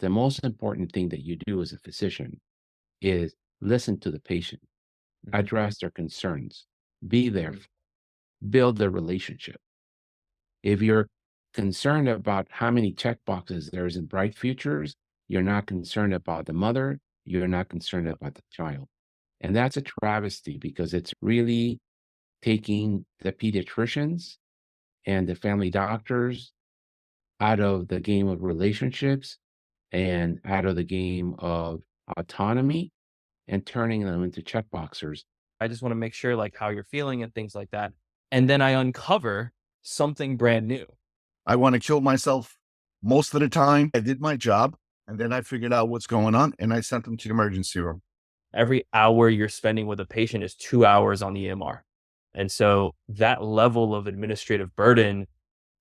the most important thing that you do as a physician is listen to the patient, address their concerns, be there, build the relationship. If you're concerned about how many check boxes there's in Bright Futures, you're not concerned about the mother, you're not concerned about the child. And that's a travesty because it's really taking the pediatricians and the family doctors out of the game of relationships and out of the game of autonomy and turning them into checkboxers. I just want to make sure like how you're feeling and things like that. And then I uncover something brand new. I want to kill myself most of the time. I did my job and then I figured out what's going on and I sent them to the emergency room. Every hour you're spending with a patient is 2 hours on the EMR. And so that level of administrative burden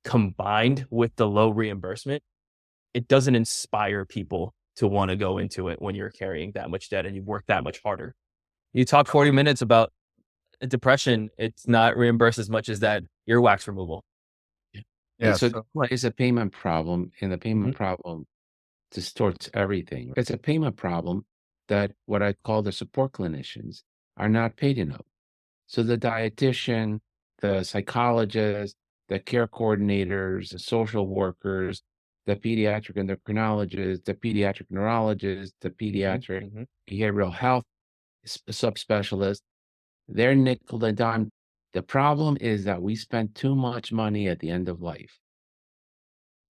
combined with the low reimbursement, it doesn't inspire people to want to go into it when you're carrying that much debt and you work that much harder. You talk 40 minutes about depression, it's not reimbursed as much as that earwax removal. Yeah. So it's a payment problem, and the payment problem distorts everything. It's a payment problem that what I call the support clinicians are not paid enough. So the dietitian, the psychologist, the care coordinators, the social workers, the pediatric endocrinologist, the pediatric neurologist, the pediatric behavioral health subspecialist, they're nickel and dime. The problem is that we spend too much money at the end of life.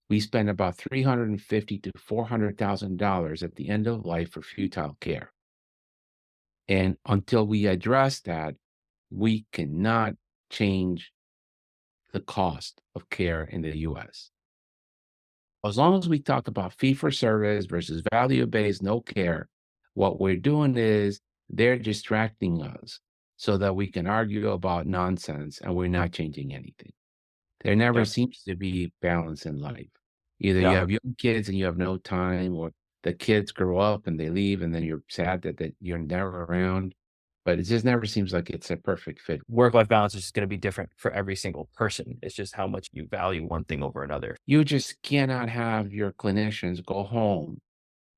We spend about $350,000 to $400,000 at the end of life for futile care. And until we address that, we cannot change the cost of care in the US. As long as we talk about fee for service versus value-based no care, what we're doing is they're distracting us so that we can argue about nonsense and we're not changing anything. There never seems to be balance in life. Either you have young kids and you have no time, or the kids grow up and they leave and then you're sad that you're never around. But it just never seems like it's a perfect fit. Work-life balance is just going to be different for every single person. It's just how much you value one thing over another. You just cannot have your clinicians go home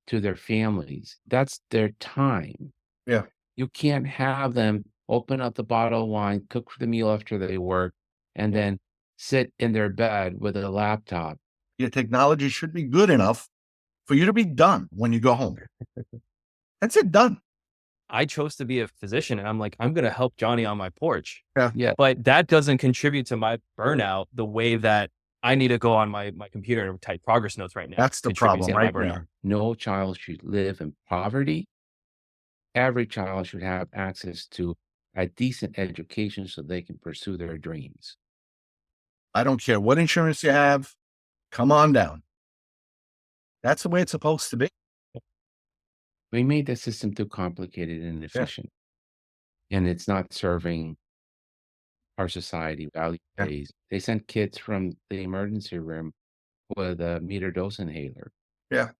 to their families. That's their time. Yeah. You can't have them open up the bottle of wine, cook the meal after they work, and then sit in their bed with a laptop. Your technology should be good enough for you to be done when you go home. That's it, done. I chose to be a physician and I'm like, I'm going to help Johnny on my porch. Yeah. But that doesn't contribute to my burnout the way that I need to go on my computer and type progress notes right now. That's the problem right there. No child should live in poverty. Every child should have access to a decent education so they can pursue their dreams. I don't care what insurance you have. Come on down. That's the way it's supposed to be. We made the system too complicated and inefficient, and it's not serving our society value-based. They sent kids from the emergency room with a meter dose inhaler. Yeah.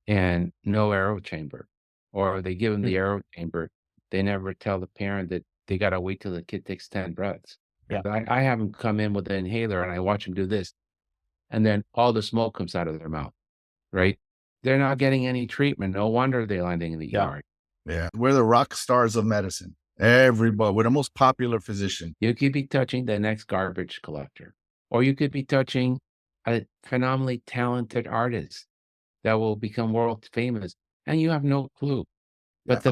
And no aero chamber. Or they give them the aero chamber. They never tell the parent that they got to wait till the kid takes 10 breaths. Yeah. I have them come in with the inhaler and I watch them do this. And then all the smoke comes out of their mouth, right? They're not getting any treatment. No wonder they're landing in the yard. Yeah. We're the rock stars of medicine. Everybody, we're the most popular physician. You could be touching the next garbage collector, or you could be touching a phenomenally talented artist that will become world famous, and you have no clue. But the